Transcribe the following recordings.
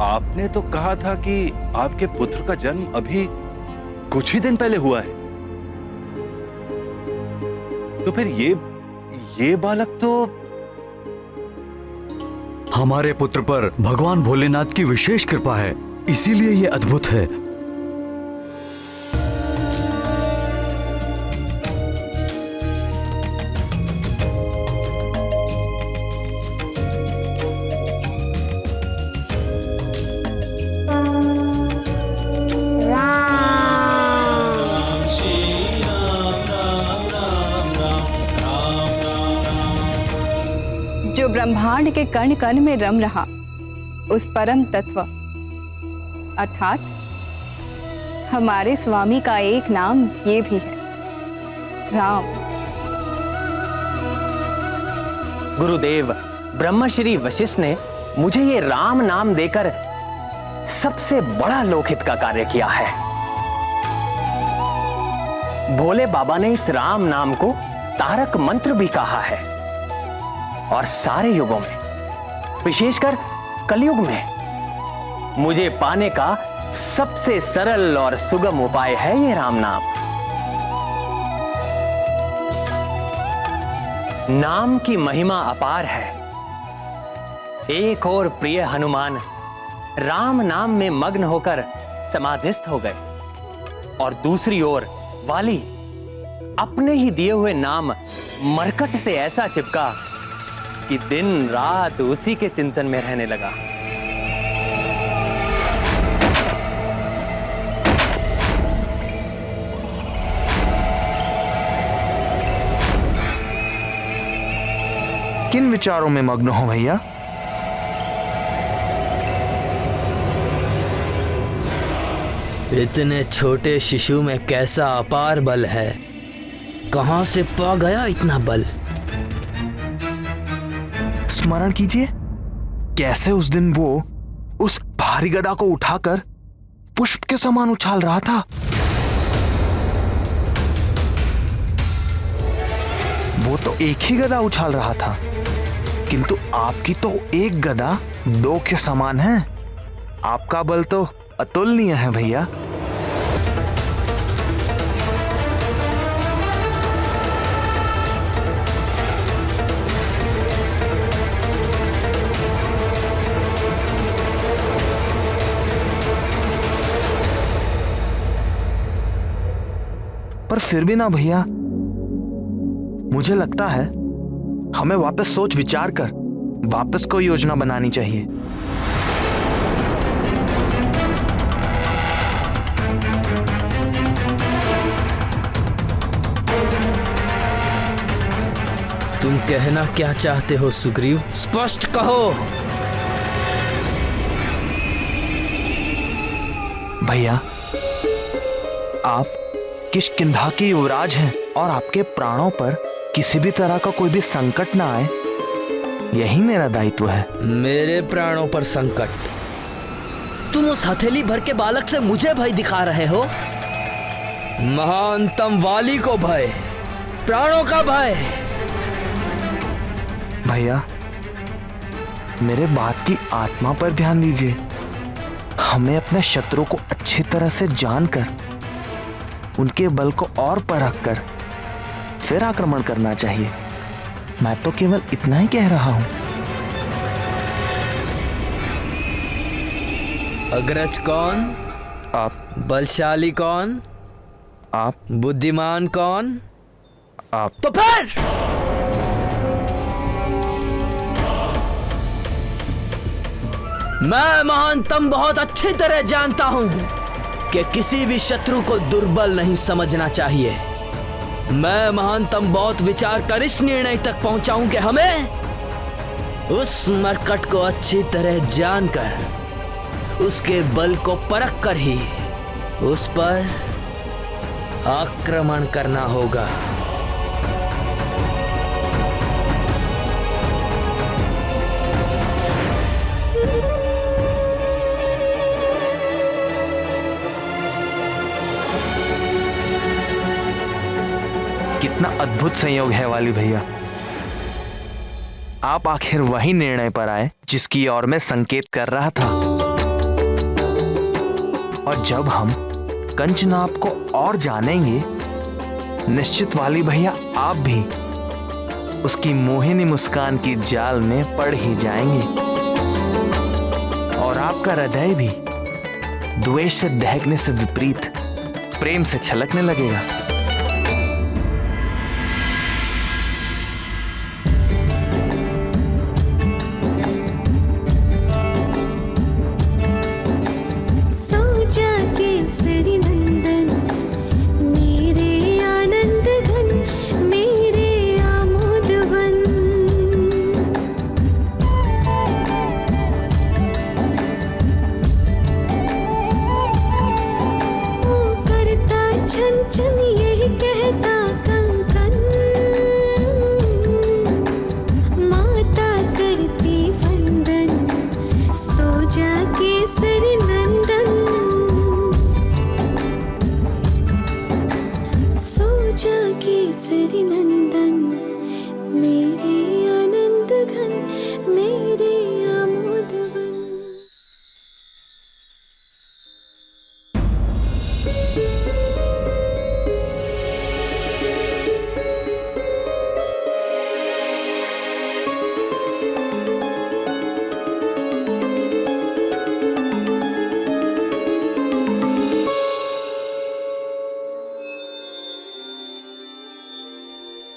आपने तो कहा था कि आपके पुत्र का जन्म अभी कुछ ही दिन पहले हुआ है, तो फिर ये बालक तो हमारे पुत्र पर भगवान भोलेनाथ की विशेष कृपा है, इसीलिए ये अद्भुत है। जो ब्रह्मांड के कण कण में रम रहा, उस परम तत्व अर्थात हमारे स्वामी का एक नाम ये भी है, राम। गुरुदेव ब्रह्मश्री वशिष्ठ ने मुझे ये राम नाम देकर सबसे बड़ा लोकहित का कार्य किया है। भोले बाबा ने इस राम नाम को तारक मंत्र भी कहा है और सारे युगों में, विशेषकर कलयुग में, मुझे पाने का सबसे सरल और सुगम उपाय है ये राम नाम। नाम की महिमा अपार है। एक और प्रिय हनुमान राम नाम में मग्न होकर समाधिस्थ हो गए और दूसरी ओर वाली अपने ही दिए हुए नाम मरकट से ऐसा चिपका कि दिन रात उसी के चिंतन में रहने लगा। किन विचारों में मग्न हो भैया? इतने छोटे शिशु में कैसा अपार बल है, कहां से पा गया इतना बल? स्मरण कीजिए, कैसे उस दिन वो उस भारी गदा को उठाकर पुष्प के समान उछाल रहा था। वो तो एक ही गदा उछाल रहा था, किंतु आपकी तो एक गदा दो के समान है। आपका बल तो अतुलनीय है भैया। पर फिर भी ना भैया, मुझे लगता है हमें वापस सोच विचार कर वापस कोई योजना बनानी चाहिए। तुम कहना क्या चाहते हो सुग्रीव? स्पष्ट कहो। भैया, आप किष्किंधा के युवराज हैं और आपके प्राणों पर किसी भी तरह का कोई भी संकट ना आए, यही मेरा दायित्व है। मेरे प्राणों पर संकट? तुम उस हथेली भर के बालक से मुझे भय दिखा रहे हो? महानतम वाली को भय, प्राणों का भय। भैया, मेरे बात की आत्मा पर ध्यान दीजिए। हमें अपने शत्रु को अच्छी तरह से जानकर, उनके बल को और परख कर फिर आक्रमण करना चाहिए। मैं तो केवल इतना ही कह रहा हूं। अग्रज कौन? आप। बलशाली कौन? आप। बुद्धिमान कौन? आप। तो फिर मैं महानतम बहुत अच्छी तरह जानता हूं कि किसी भी शत्रु को दुर्बल नहीं समझना चाहिए। मैं महानतम बहुत विचार कर इस निर्णय तक पहुंचा हूं कि हमें उस मरकट को अच्छी तरह जानकर, उसके बल को परख कर ही उस पर आक्रमण करना होगा। कितना अद्भुत संयोग है वाली भैया। आप आखिर वही निर्णय पर आए जिसकी ओर मैं संकेत कर रहा था। और जब हम कंचनाप को और जानेंगे, निश्चित वाली भैया आप भी उसकी मोहिनी मुस्कान की जाल में पड़ ही जाएंगे और आपका हृदय भी द्वेष से दहकने से विपरीत प्रेम से छलकने लगेगा।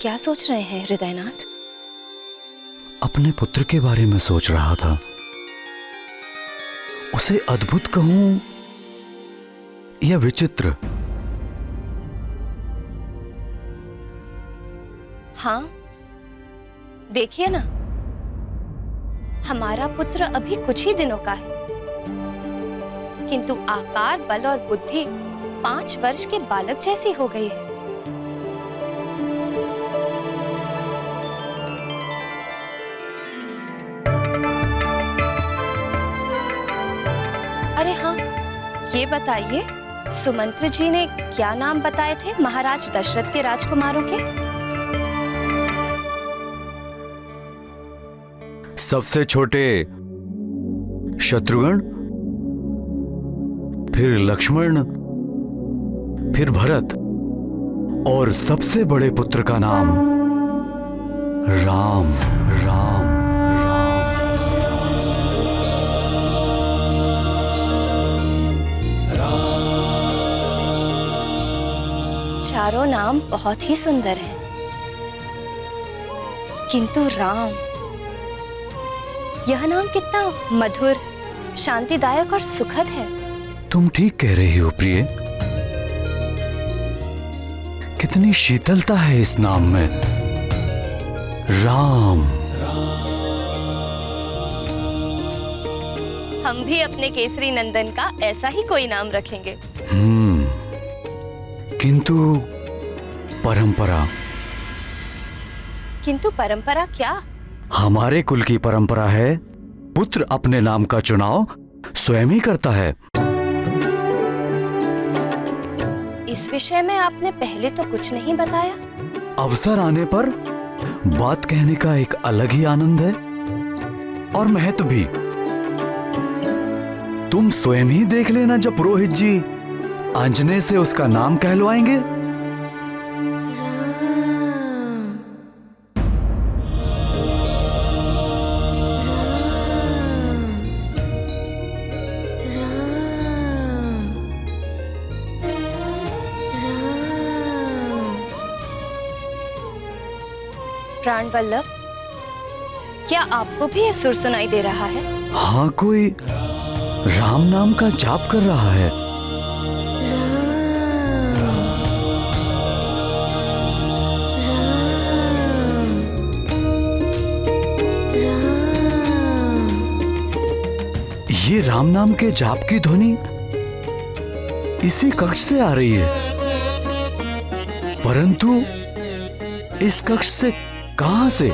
क्या सोच रहे हैं हृदयनाथ? अपने पुत्र के बारे में सोच रहा था। उसे अद्भुत कहूं या विचित्र? हाँ, देखिए ना, हमारा पुत्र अभी कुछ ही दिनों का है, किंतु आकार, बल और बुद्धि 5 वर्ष के बालक जैसी हो गई है। अरे हाँ, ये बताइए, सुमंत्र जी ने क्या नाम बताए थे महाराज दशरथ के राजकुमारों के? सबसे छोटे शत्रुघ्न, फिर लक्ष्मण, फिर भरत और सबसे बड़े पुत्र का नाम राम। राम चारों नाम बहुत ही सुंदर हैं, किंतु राम, यह नाम कितना मधुर, शांतिदायक और सुखद है। तुम ठीक कह रही हो प्रिय। कितनी शीतलता है इस नाम में, राम। हम भी अपने केसरी नंदन का ऐसा ही कोई नाम रखेंगे। किंतु परंपरा। किंतु परंपरा क्या? हमारे कुल की परंपरा है, पुत्र अपने नाम का चुनाव स्वयं ही करता है। इस विषय में आपने पहले तो कुछ नहीं बताया। अवसर आने पर बात कहने का एक अलग ही आनंद है और महत्व भी। तुम स्वयं ही देख लेना, जब पुरोहित जी अंजने से उसका नाम कहलवाएंगे। प्राणवल्लभ, क्या आपको भी यह सुर सुनाई दे रहा है? हाँ, कोई राम नाम का जाप कर रहा है। ये राम नाम के जाप की ध्वनि इसी कक्ष से आ रही है, परंतु इस कक्ष से कहां से?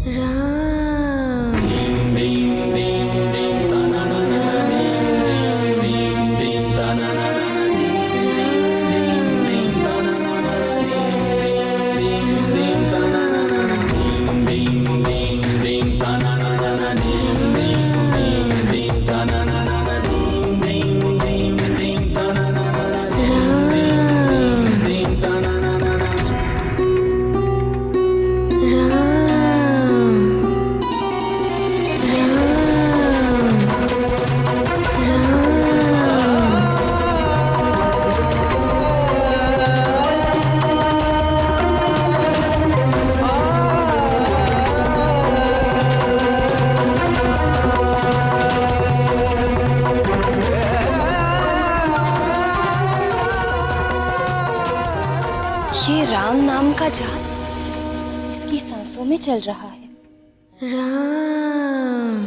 राम इसकी सांसों में चल रहा है। राम।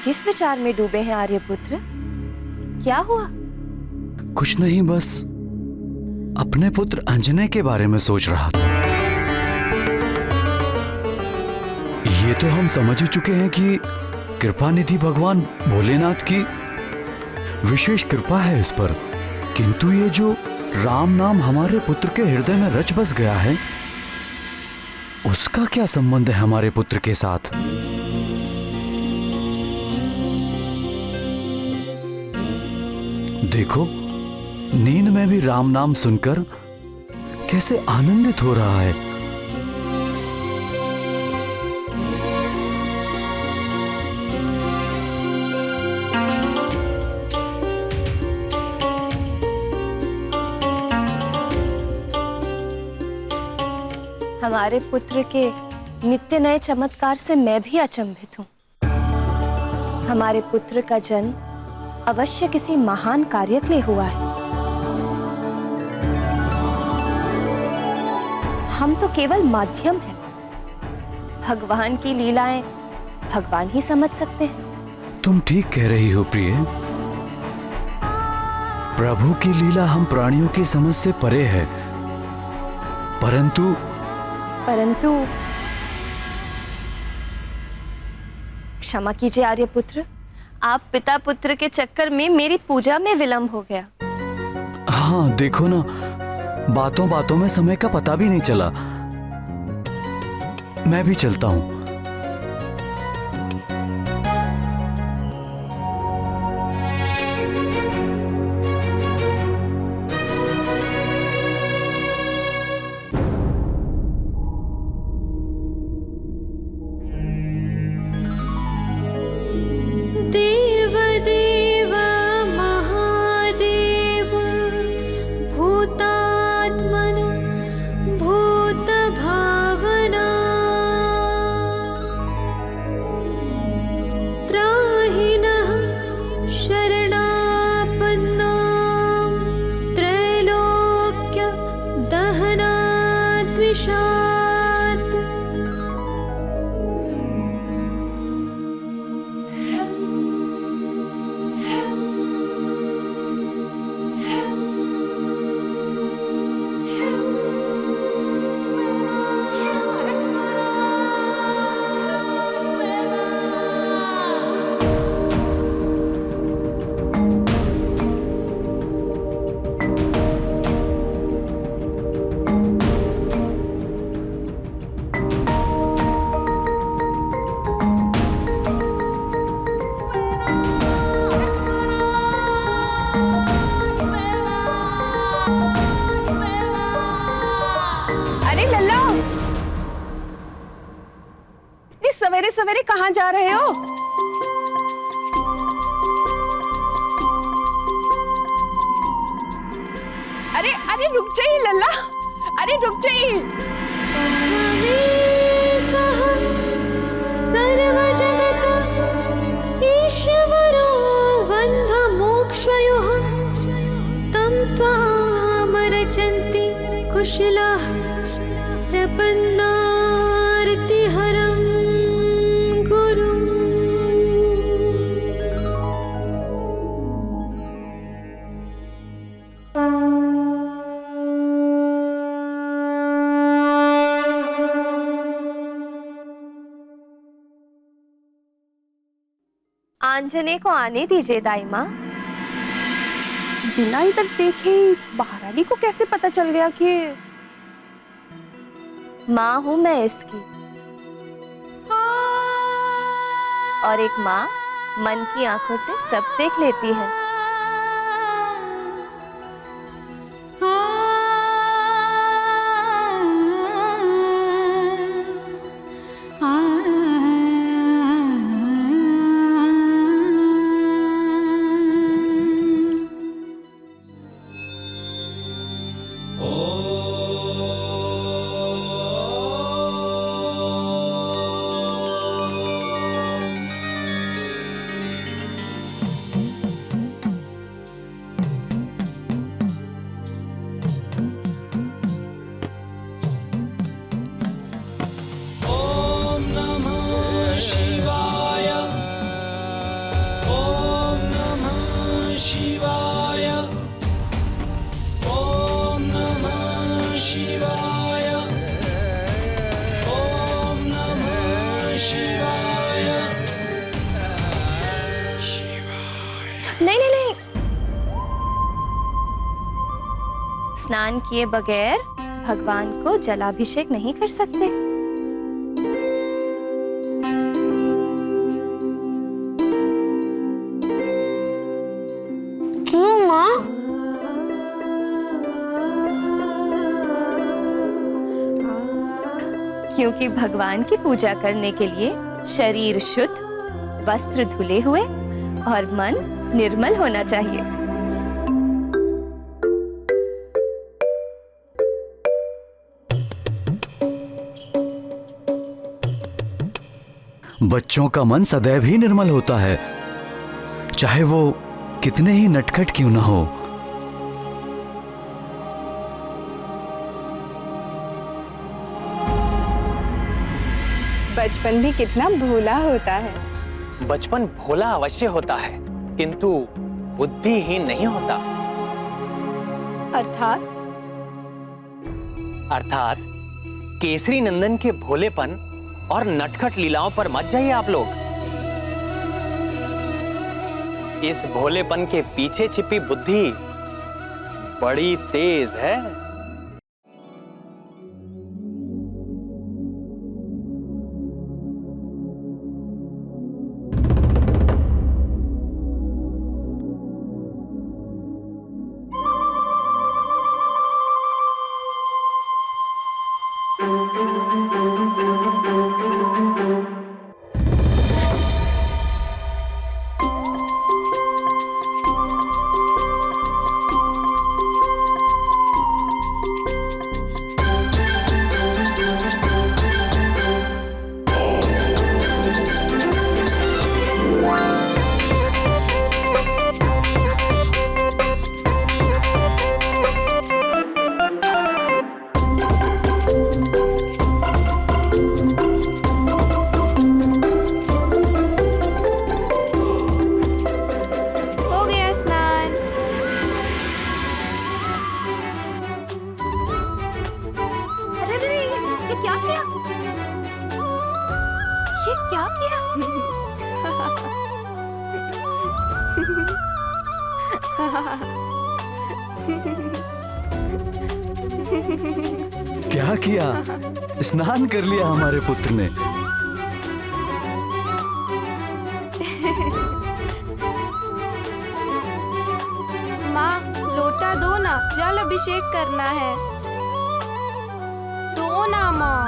किस विचार में डूबे हैं आर्यपुत्र? क्या हुआ? कुछ नहीं, बस अपने पुत्र अंजने के बारे में सोच रहा था। ये तो हम समझ ही चुके हैं कि कृपा निधि भगवान भोलेनाथ की विशेष कृपा है इस पर, किंतु ये जो राम नाम हमारे पुत्र के हृदय में रच बस गया है, उसका क्या संबंध है हमारे पुत्र के साथ? देखो, नींद में भी राम नाम सुनकर कैसे आनंदित हो रहा है। हमारे पुत्र के नित्य नए चमत्कार से मैं भी अचंभित हूँ। हमारे पुत्र का जन्म अवश्य किसी महान कार्य के लिए हुआ है। हम तो केवल माध्यम हैं। भगवान की लीलाएं भगवान ही समझ सकते हैं। तुम ठीक कह रही हो प्रिय। प्रभु की लीला हम प्राणियों की समझ से परे है, परंतु क्षमा कीजिए आर्यपुत्र, आप पिता पुत्र के चक्कर में मेरी पूजा में विलंब हो गया। हाँ, देखो ना, बातों बातों में समय का पता भी नहीं चला। मैं भी चलता हूं। सवेरे सवेरे कहाँ जा रहे हो? अरे अरे रुक जाइए लल्ला, अरे रुक जाइए। सर्व जगत ईश्वरो वन्ध मोक्षयोः तं त्वामरचन्ति कुशलाः प्रपन्नार्तिहरम् आंजने को आने दीजिए दाई माँ। बिना इधर देखे महारानी को कैसे पता चल गया कि माँ हूँ मैं इसकी, और एक माँ मन की आंखों से सब देख लेती है। स्नान किए बगैर भगवान को जलाभिषेक नहीं कर सकते। क्यों माँ? क्योंकि भगवान की पूजा करने के लिए शरीर शुद्ध, वस्त्र धुले हुए और मन निर्मल होना चाहिए। बच्चों का मन सदैव ही निर्मल होता है, चाहे वो कितने ही नटखट क्यों ना हो। बचपन भी कितना भोला होता है। बचपन भोला अवश्य होता है, किंतु बुद्धिहीन नहीं होता। अर्थात केसरी नंदन के भोलेपन और नटखट लीलाओं पर मत जाइए आप लोग। इस भोलेपन के पीछे छिपी बुद्धि बड़ी तेज है। क्या किया? स्नान कर लिया हमारे पुत्र ने। माँ, लोटा दो ना, जल अभिषेक करना है। दो ना माँ।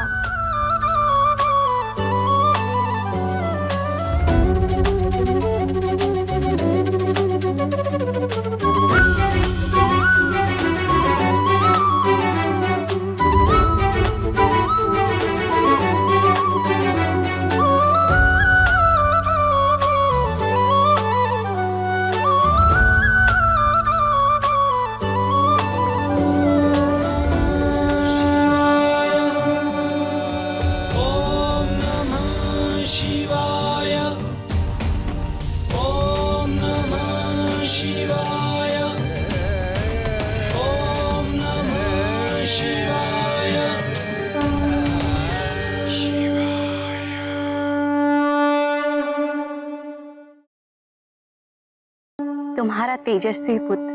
तुम्हारा तेजस्वी पुत्र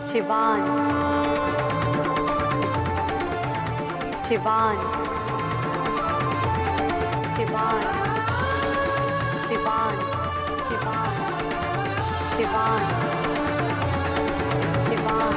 शिवान, शिवान, शिवान, शिवान, शिवान, शिवान, शिवान।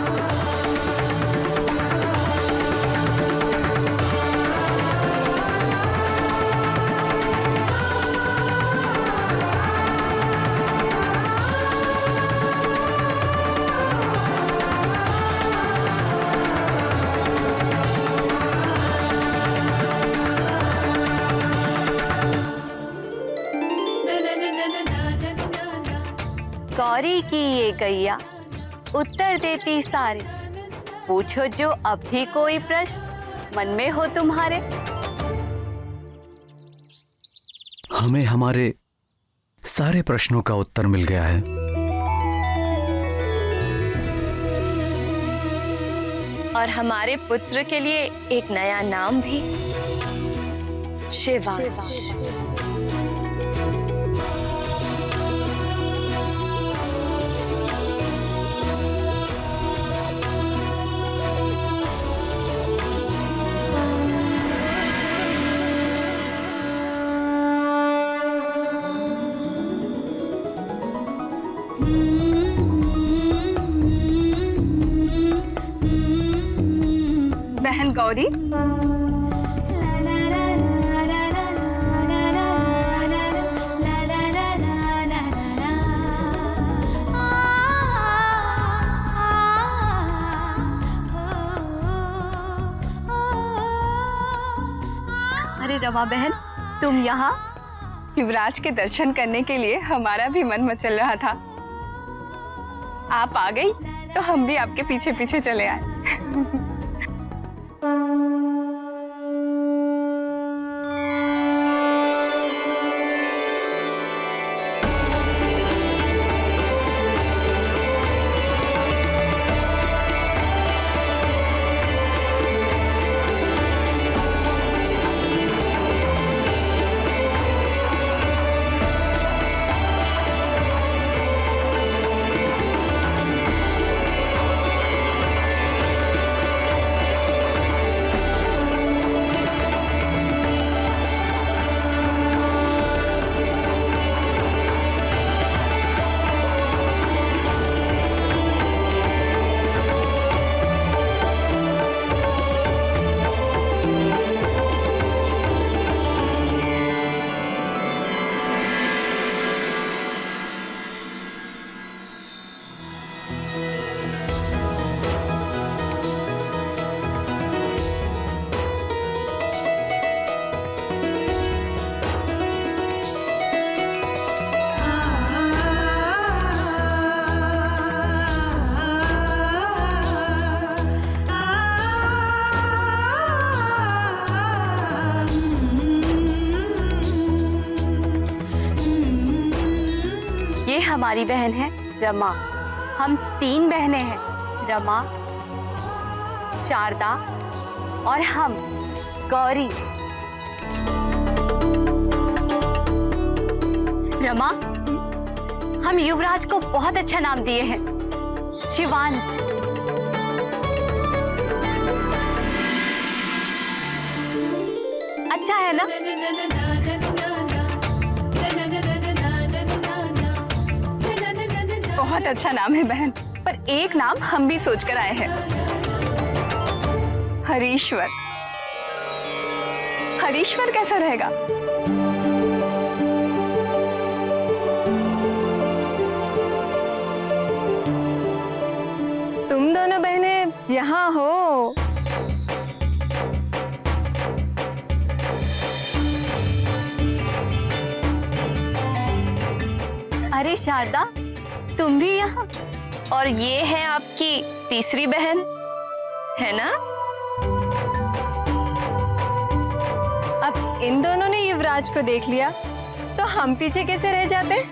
गौरी की ये गैया उत्तर देती सारे, पूछो जो अब भी कोई प्रश्न मन में हो तुम्हारे। हमें हमारे सारे प्रश्नों का उत्तर मिल गया है। और हमारे पुत्र के लिए एक नया नाम भी, शिवांश। बहन गौरी, अरे रमा बहन, तुम यहाँ? युवराज के दर्शन करने के लिए हमारा भी मन मचल रहा था। आप आ गई तो हम भी आपके पीछे पीछे चले आए। हमारी बहन है रमा। हम 3 बहनें हैं, रमा, शारदा और हम गौरी। रमा, हम युवराज को बहुत अच्छा नाम दिए हैं, शिवांश। अच्छा है ना? बहुत अच्छा नाम है बहन, पर एक नाम हम भी सोच कर आए हैं, हरीश्वर। हरीश्वर कैसा रहेगा? तुम दोनों बहनें यहाँ हो। अरे शारदा, तुम भी यहाँ? और ये है आपकी तीसरी बहन, है ना? अब इन दोनों ने युवराज को देख लिया तो हम पीछे कैसे रह जाते?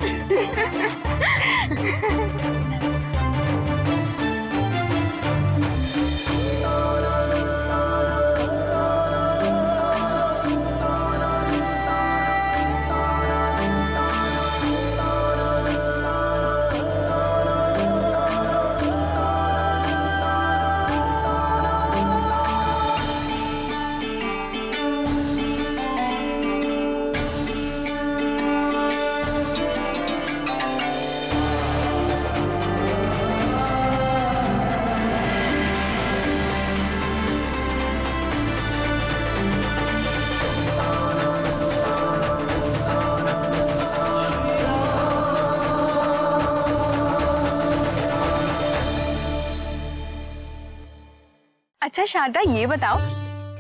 अच्छा शारदा, ये बताओ,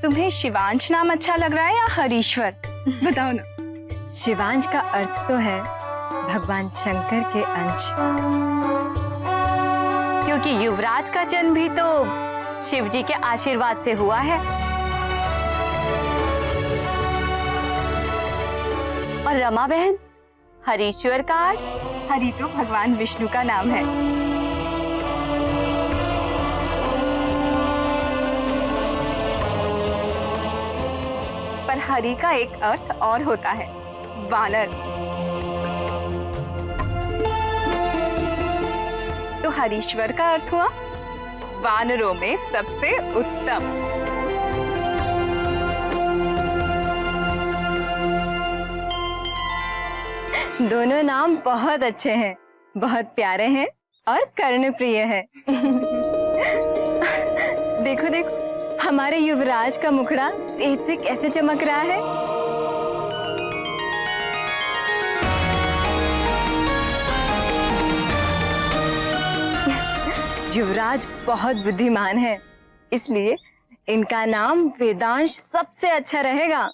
तुम्हें शिवांश नाम अच्छा लग रहा है या हरीश्वर? बताओ ना। शिवांश का अर्थ तो है भगवान शंकर के अंश, क्योंकि युवराज का जन्म भी तो शिव जी के आशीर्वाद से हुआ है। और रमा बहन, हरीश्वर का अर्थ? हरि तो भगवान विष्णु का नाम है। पर हरि का एक अर्थ और होता है, वानर। तो हरीश्वर का अर्थ हुआ वानरों में सबसे उत्तम। दोनों नाम बहुत अच्छे हैं, बहुत प्यारे हैं और कर्णप्रिय हैं। देखो देखो, हमारे युवराज का मुखड़ा तेज से कैसे चमक रहा है। युवराज बहुत बुद्धिमान है, इसलिए इनका नाम वेदांश सबसे अच्छा रहेगा।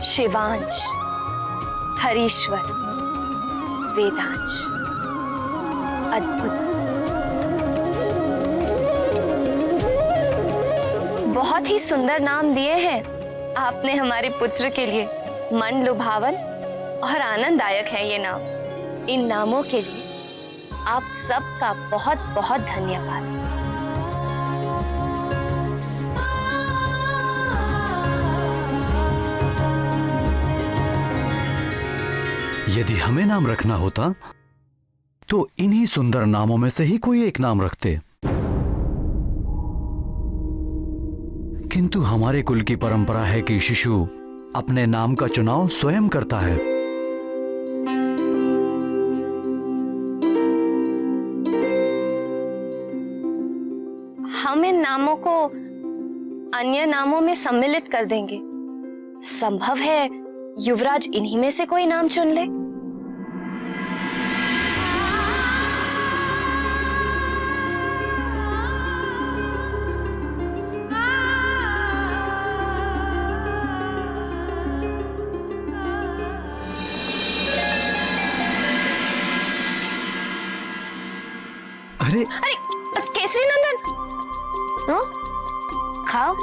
शिवांश, हरीश्वर, वेदांश, अद्भुत। बहुत ही सुंदर नाम दिए हैं आपने हमारे पुत्र के लिए। मन लुभावन और आनंददायक है ये नाम। इन नामों के लिए आप सबका बहुत बहुत धन्यवाद। यदि हमें नाम रखना होता तो इन्हीं सुंदर नामों में से ही कोई एक नाम रखते, किंतु हमारे कुल की परंपरा है कि शिशु अपने नाम का चुनाव स्वयं करता है। हम इन नामों को अन्य नामों में सम्मिलित कर देंगे। संभव है युवराज इन्हीं में से कोई नाम चुन ले। अरे केसरी नंदन, खाओ।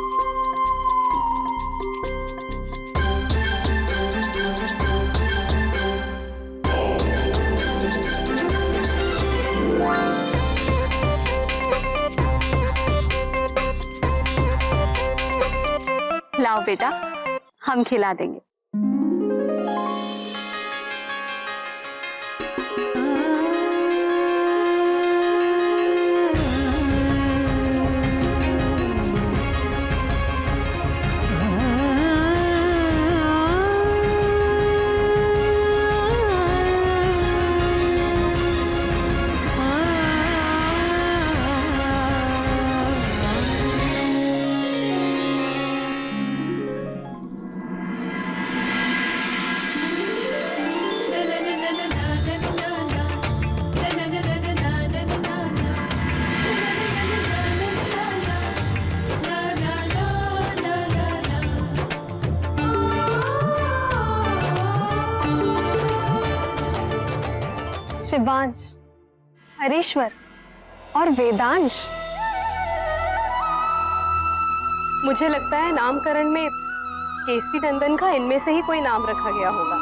लाओ बेटा, हम खिला देंगे। शिवांश, हरीश्वर और वेदांश। मुझे लगता है नामकरण में केसरी नंदन का इनमें से ही कोई नाम रखा गया होगा।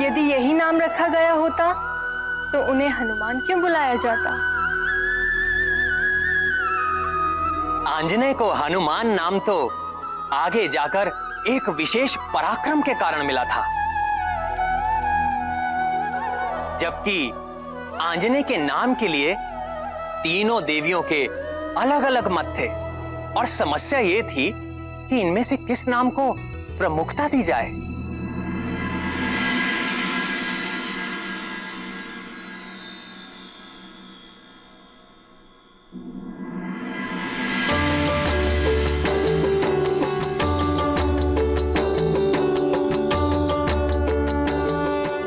यदि यही नाम रखा गया होता तो उन्हें हनुमान क्यों बुलाया जाता? आंजनेय को हनुमान नाम तो आगे जाकर एक विशेष पराक्रम के कारण मिला था। जबकि आंजनेय के नाम के लिए तीनों देवियों के अलग अलग मत थे और समस्या ये थी कि इनमें से किस नाम को प्रमुखता दी जाए।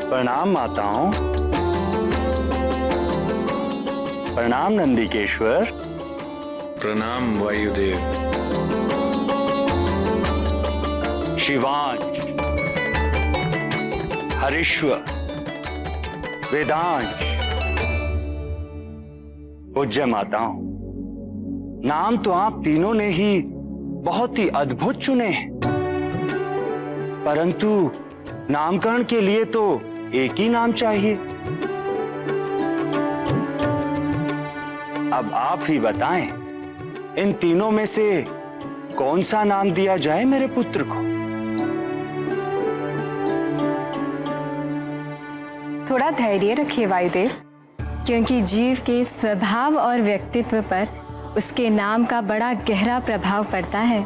प्रणाम माताओं, प्रणाम नंदिकेश्वर। प्रणाम वायुदेव। शिवांश, हरीश्वर, वेदांश, पूज्य माताओं, नाम तो आप तीनों ने ही बहुत ही अद्भुत चुने हैं, परंतु नामकरण के लिए तो एक ही नाम चाहिए। अब आप ही बताएं, इन तीनों में से कौन सा नाम दिया जाए मेरे पुत्र को? थोड़ा धैर्य रखिए वायुदेव, क्योंकि जीव के स्वभाव और व्यक्तित्व पर उसके नाम का बड़ा गहरा प्रभाव पड़ता है।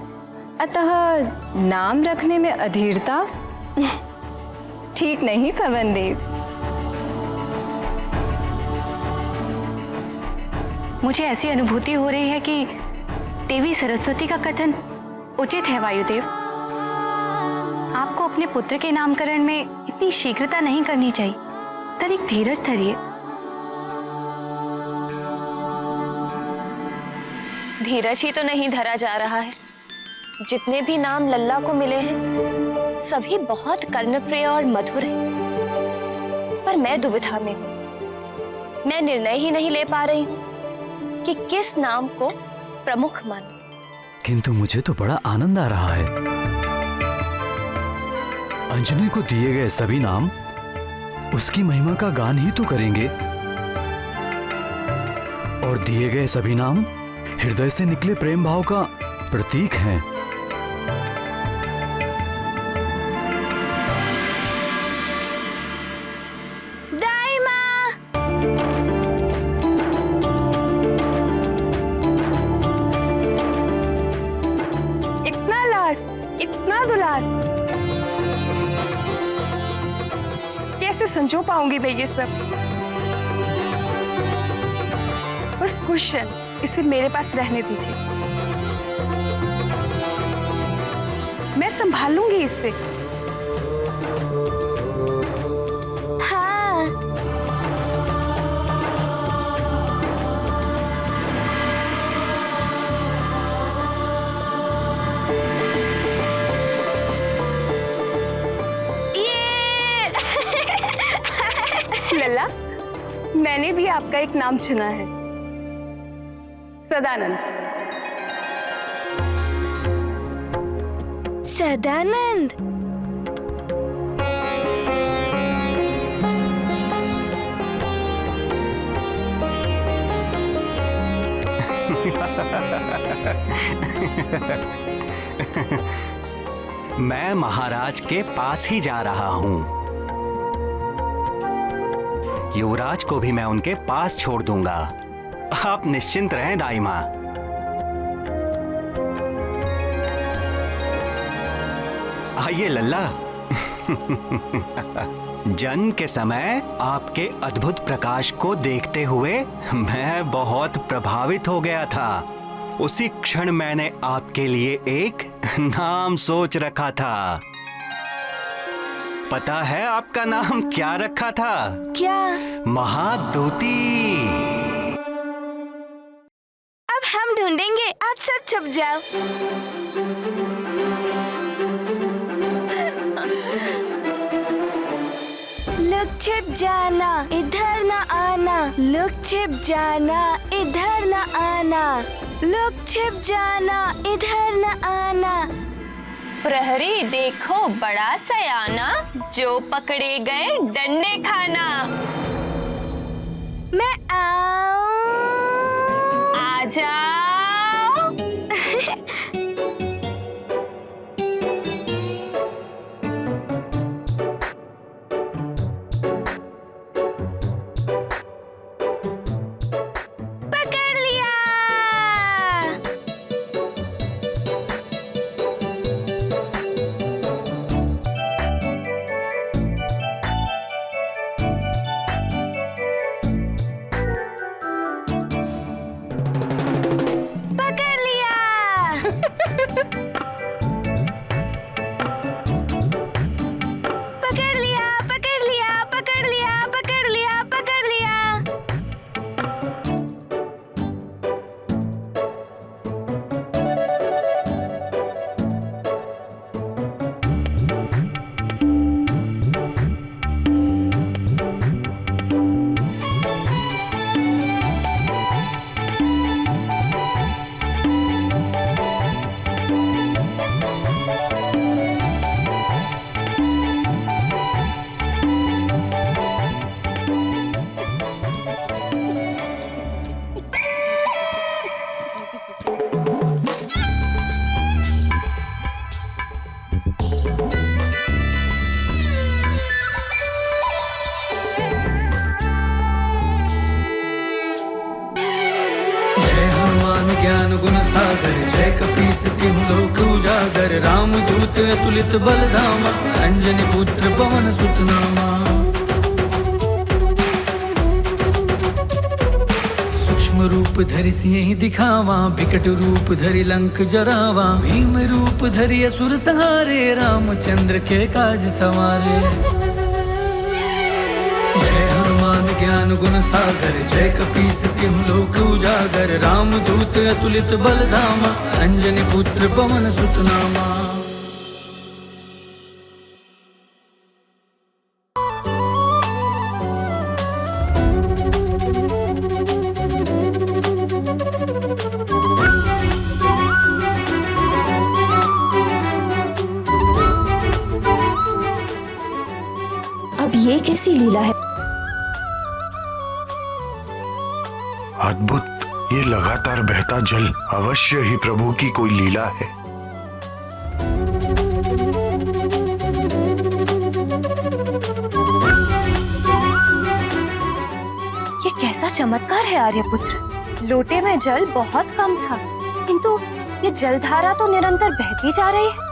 अतः नाम रखने में अधीरता ठीक नहीं पवनदेव। मुझे ऐसी अनुभूति हो रही है कि देवी सरस्वती का कथन उचित है वायुदेव। आपको अपने पुत्र के नामकरण में इतनी शीघ्रता नहीं करनी चाहिए। तनिक धीरज धरिए। धीरज ही तो नहीं धरा जा रहा है। जितने भी नाम लल्ला को मिले हैं सभी बहुत कर्णप्रिय और मधुर हैं। पर मैं दुविधा में हूँ। मैं निर्णय ही नहीं ले पा रही हूँ कि किस नाम को प्रमुख मानूं। किंतु मुझे तो बड़ा आनंद आ रहा है। अंजनी को दिए गए सभी नाम उसकी महिमा का गान ही तो करेंगे, और दिए गए सभी नाम हृदय से निकले प्रेम भाव का प्रतीक हैं। इतना लाड, इतना दुलार, कैसे संजो पाऊंगी मैं ये सब? बस कुछ क्षण इसे मेरे पास रहने दीजिए। मैं संभाल लूंगी इससे। हाँ। लल्ला, मैंने भी आपका एक नाम चुना है, सदानंद। सदानंद। मैं महाराज के पास ही जा रहा हूँ। युवराज को भी मैं उनके पास छोड़ दूंगा। आप निश्चिंत रहें दाई माँ। आइए लल्ला। जन्म के समय आपके अद्भुत प्रकाश को देखते हुए मैं बहुत प्रभावित हो गया था। उसी क्षण मैंने आपके लिए एक नाम सोच रखा था। पता है आपका नाम क्या रखा था? क्या? महादूती। अब हम ढूंढेंगे, आप सब छुप जाओ। लुक छिप जाना, इधर न आना। लुक छिप जाना, इधर न आना। लुक छिप जाना, इधर न आना। प्रहरी देखो बड़ा सयाना, जो पकड़े गए डंडे खाना। मैं आऊं, आ जाओ। पकड़ लिया। ज्ञान गुण सागर, जय कपीस तिहु लोक उजागर। राम दूत अतुलित बल धामा, अंजनी पुत्र पवन सुत नामा। सूक्ष्म रूप धरि बनावा, विकट रूप धरि लंक जरावा, भीम रूप धरि असुर संहारे, रामचंद्र के काज सवारे। जय हनुमान ज्ञान गुण सागर, जय कपीस तिहुँ लोक उजागर, राम दूत अतुलित बल धामा, अंजनी पुत्र पवन सुत नामा। अब ये कैसी लीला है? अद्भुत, ये लगातार बहता जल अवश्य ही प्रभु की कोई लीला है। ये कैसा चमत्कार है आर्यपुत्र। लोटे में जल बहुत कम था, किंतु ये जलधारा तो निरंतर बहती जा रही है।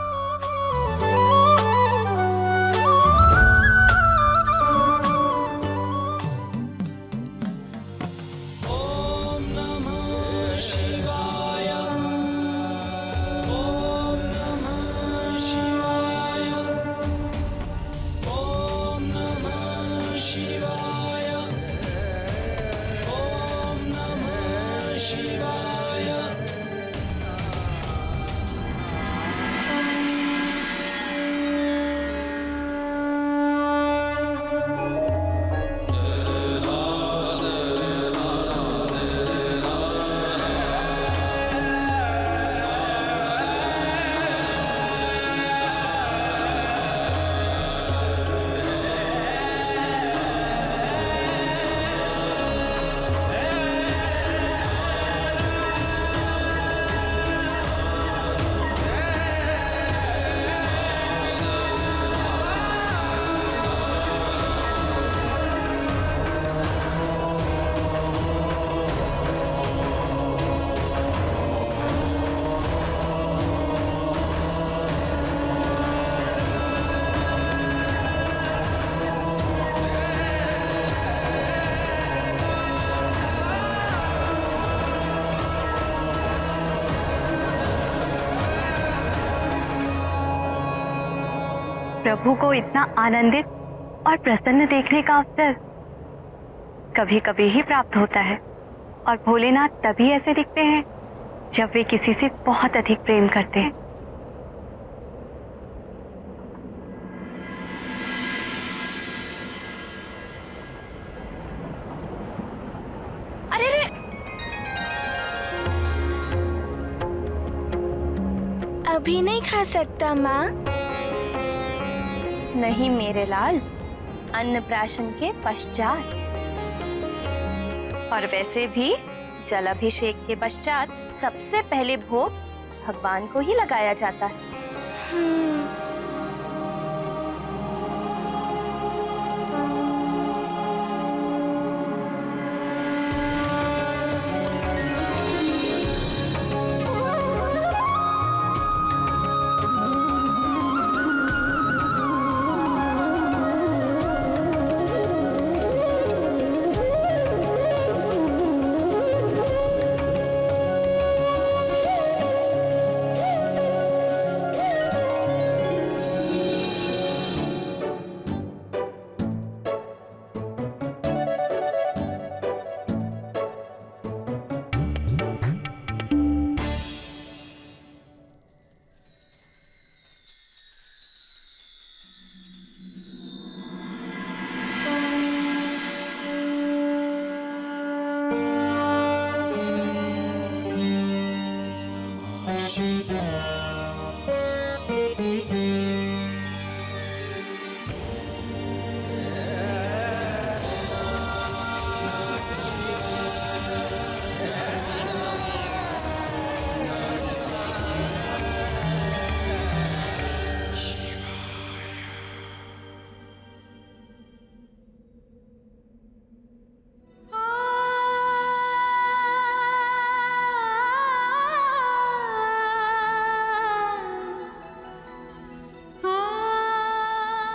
प्रभु को इतना आनंदित और प्रसन्न देखने का अवसर कभी कभी ही प्राप्त होता है, और भोलेनाथ तभी ऐसे दिखते हैं जब वे किसी से बहुत अधिक प्रेम करते हैं। अरे रे, अभी नहीं खा सकता माँ। नहीं मेरे लाल, अन्नप्राशन के पश्चात। और वैसे भी जल अभिषेक के पश्चात सबसे पहले भोग भगवान को ही लगाया जाता है।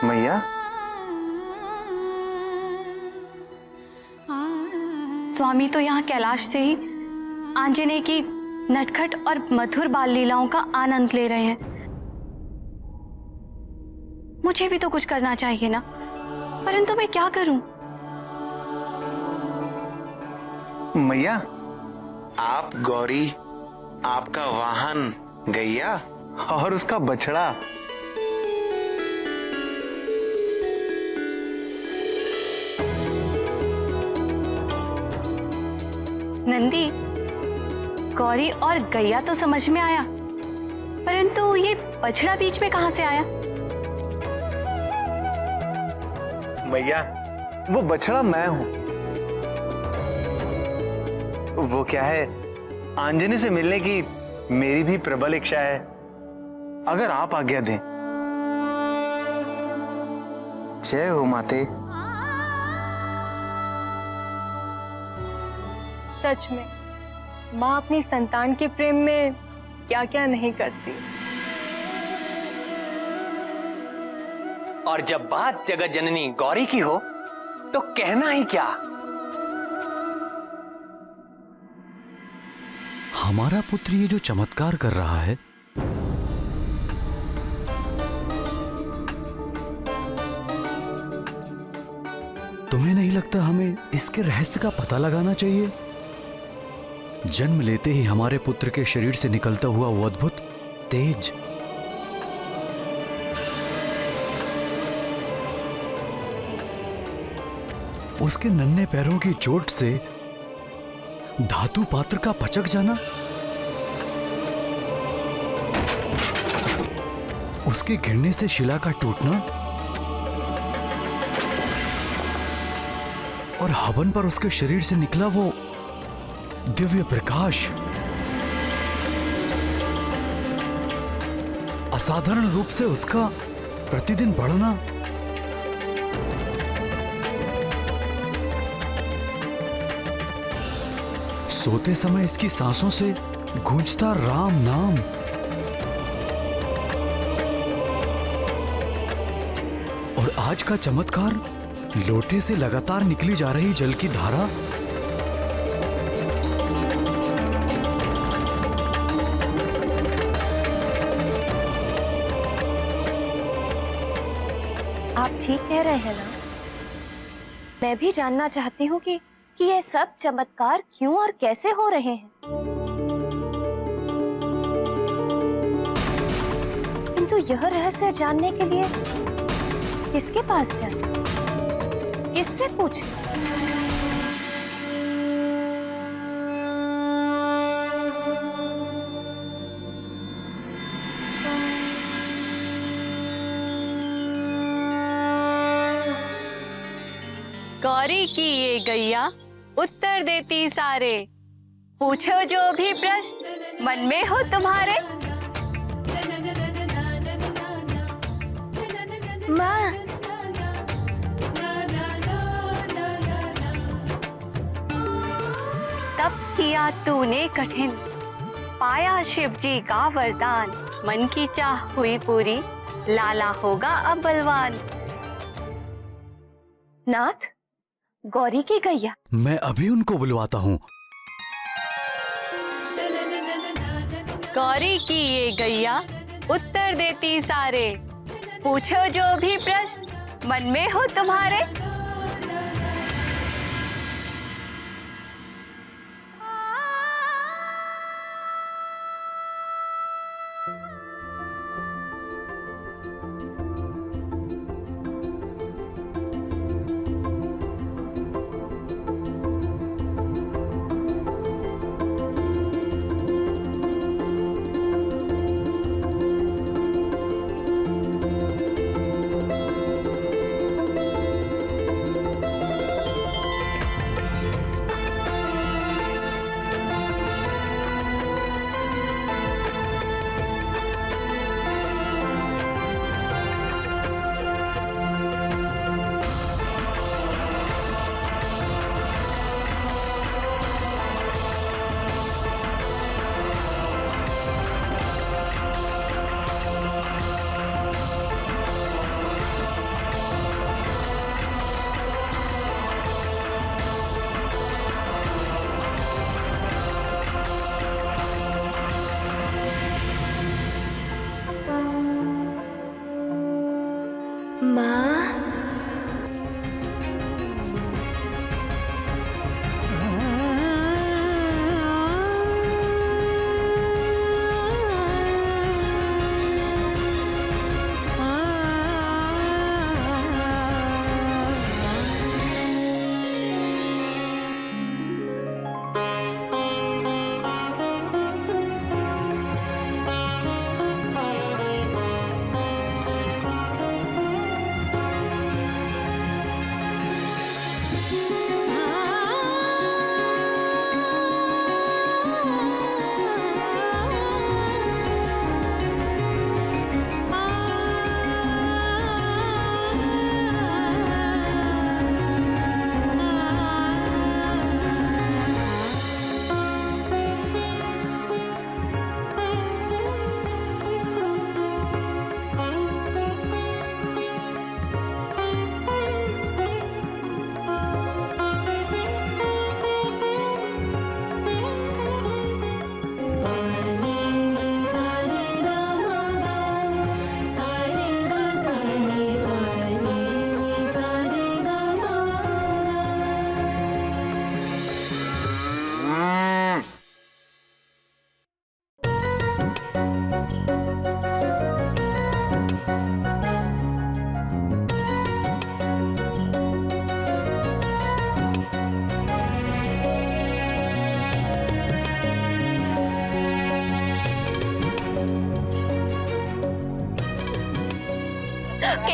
मैया, स्वामी तो यहाँ कैलाश से ही आंजनेय की नटखट और मधुर बाल लीलाओं का आनंद ले रहे हैं। मुझे भी तो कुछ करना चाहिए ना, परंतु मैं क्या करूं? मैया, आप गौरी, आपका वाहन गैया और उसका बछड़ा। नंदी, गौरी और गैया तो समझ में आया, परंतु ये बछड़ा बीच में कहां से आया? मैया, वो बछड़ा मैं हूं। वो क्या है, आंजनी से मिलने की मेरी भी प्रबल इच्छा है, अगर आप आज्ञा दें। जय हो माते। सच में माँ अपनी संतान के प्रेम में क्या क्या नहीं करती। और जब बात जगत जननी गौरी की हो तो कहना ही क्या। हमारा पुत्र ये जो चमत्कार कर रहा है, तुम्हें नहीं लगता हमें इसके रहस्य का पता लगाना चाहिए? जन्म लेते ही हमारे पुत्र के शरीर से निकलता हुआ वो अद्भुत तेज, उसके नन्हे पैरों की चोट से धातु पात्र का पचक जाना, उसके गिरने से शिला का टूटना और हवन पर उसके शरीर से निकला वो दिव्य प्रकाश, असाधारण रूप से उसका प्रतिदिन बढ़ना, सोते समय इसकी सांसों से गूंजता राम नाम, और आज का चमत्कार, लोटे से लगातार निकली जा रही जल की धारा, आप ठीक कह रहे हैं ना? मैं भी जानना चाहती हूँ कि ये सब चमत्कार क्यों और कैसे हो रहे हैं। किंतु यह रहस्य जानने के लिए किसके पास जाएं? किससे पूछें? गौरी की ये गैया उत्तर देती सारे, पूछो जो भी प्रश्न मन में हो तुम्हारे। माँ, तब किया तूने कठिन, पाया शिव जी का वरदान, मन की चाह हुई पूरी, लाला होगा अब बलवान। नाथ, गौरी की गैया। मैं अभी उनको बुलवाता हूँ। गौरी की ये गैया उत्तर देती सारे, पूछो जो भी प्रश्न मन में हो तुम्हारे।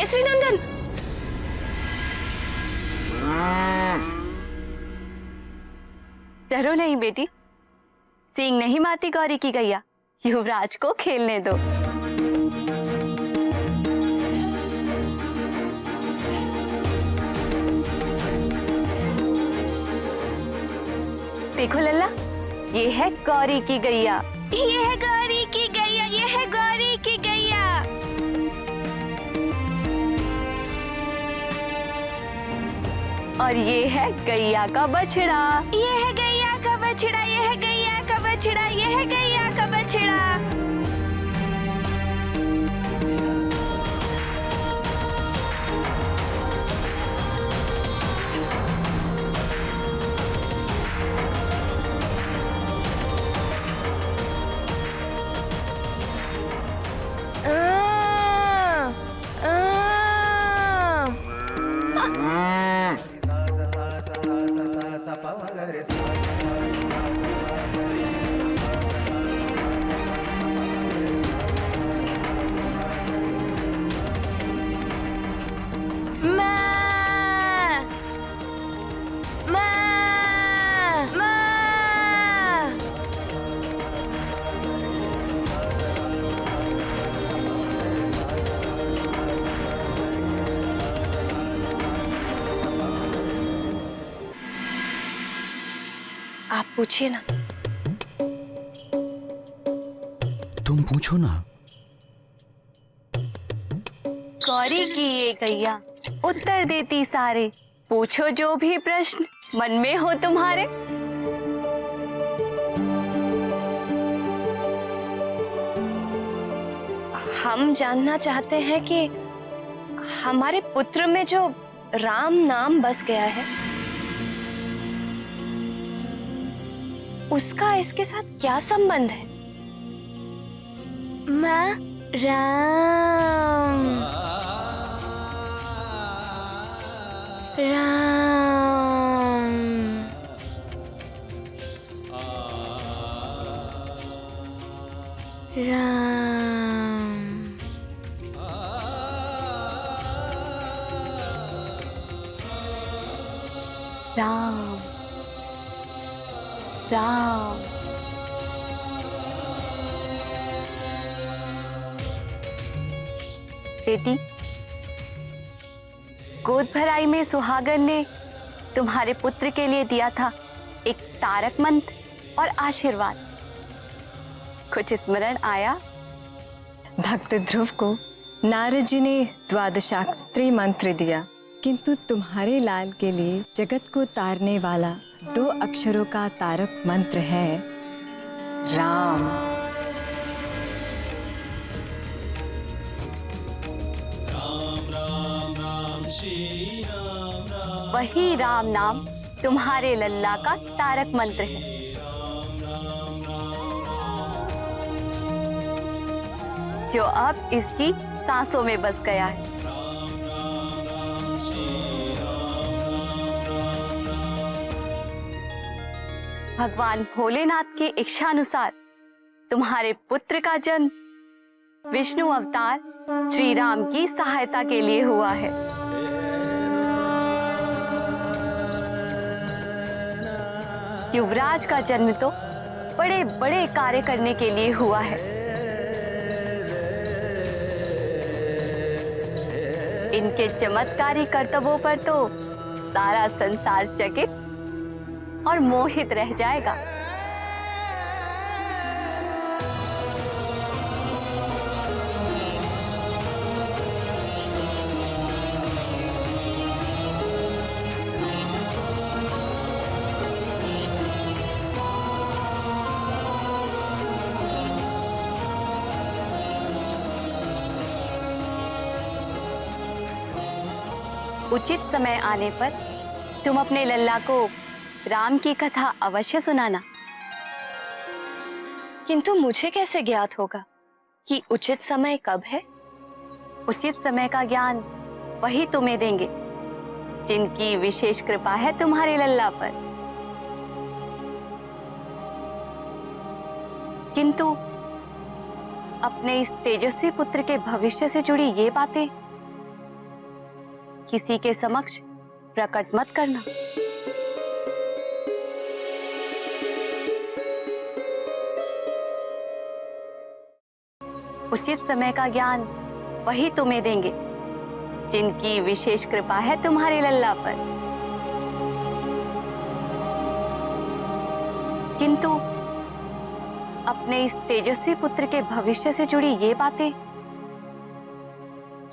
केसरी नंदन। डरो नहीं बेटी, सींग नहीं माती गौरी की गैया, युवराज को खेलने दो। देखो लल्ला, ये है गौरी की गैया। ये है गौरी की गैया, ये है गौरी की गैया। और ये है गैया का बछड़ा। ये है गैया का बछड़ा, ये है गैया का बछड़ा, ये है गैया का बछड़ा। आप पूछिए ना। तुम पूछो ना। गौरी की ये गैया उत्तर देती सारे, पूछो जो भी प्रश्न मन में हो तुम्हारे। हम जानना चाहते हैं कि हमारे पुत्र में जो राम नाम बस गया है, उसका इसके साथ क्या संबंध है? माँ, राम राम राम। राम राम। बेटी, गोद भराई में सुहागन ने तुम्हारे पुत्र के लिए दिया था एक तारक मंत्र और आशीर्वाद। कुछ स्मरण आया? भक्त ध्रुव को नारद जी ने द्वादशाक्षरी मंत्र दिया, किंतु तुम्हारे लाल के लिए जगत को तारने वाला 2 अक्षरों का तारक मंत्र है राम। वही राम नाम तुम्हारे लल्ला का तारक मंत्र है। जो अब इसकी सांसों में बस गया है। भगवान भोलेनाथ की इच्छानुसार तुम्हारे पुत्र का जन्म विष्णु अवतार श्री राम की सहायता के लिए हुआ है। युवराज का जन्म तो बड़े बड़े कार्य करने के लिए हुआ है। इनके चमत्कारी कर्तव्यों पर तो सारा संसार चकित और मोहित रह जाएगा। उचित समय आने पर तुम अपने लल्ला को राम की कथा अवश्य सुनाना। किंतु मुझे कैसे ज्ञात होगा कि उचित समय कब है? उचित समय का ज्ञान वही तुम्हें देंगे जिनकी विशेष कृपा है तुम्हारे लल्ला पर। किंतु अपने इस तेजस्वी पुत्र के भविष्य से जुड़ी ये बातें किसी के समक्ष प्रकट मत करना। उचित समय का ज्ञान वही तुम्हें देंगे जिनकी विशेष कृपा है तुम्हारे लल्ला पर। किंतु अपने इस तेजस्वी पुत्र के भविष्य से जुड़ी ये बातें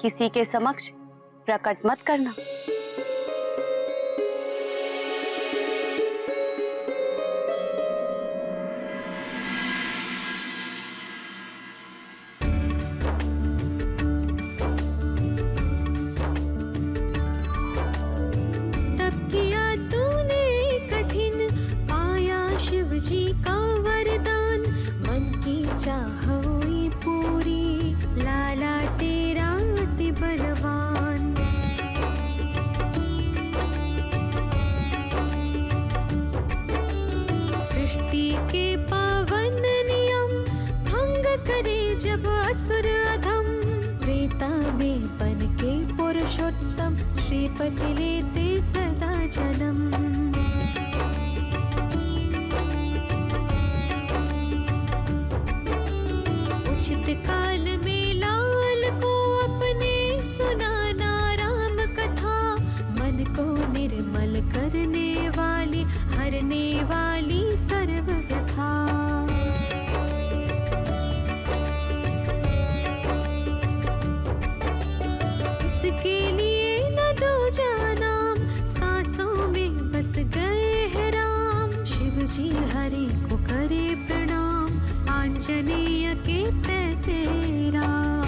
किसी के समक्ष प्रकट मत करना। सृष्टि के पावन नियम भंग करे जब असुर अधम, त्रेता में बन के पुरुषोत्तम श्रीपति लेते सदा जन्म। उचित काल में लाल को अपने सुनाना राम कथा, मन को निर्मल करने वाली हरने वाली सर्व व्यथा। इसके लिए न दूजा नाम, सांसों में बस गए हैं राम। शिव जी हरि को करे प्रणाम, आंजनेय के पैसे राम।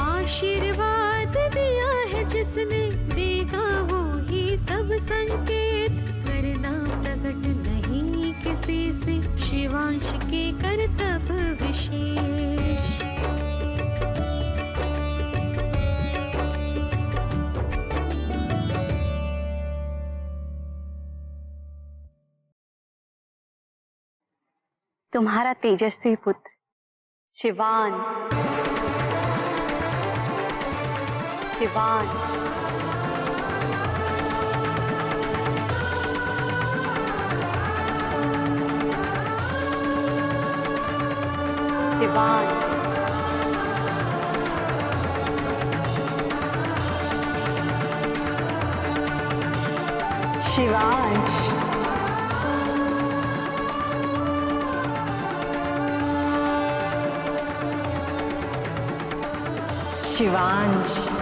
आशीर्वाद दिया है जिसने, देगा वो ही सब संकेत। करना प्रकट नहीं किसी से, शिवांश के कर्तव्य विशेष। तुम्हारा तेजस्वी पुत्र शिवान शिवान शिवान शिवांश शिवांश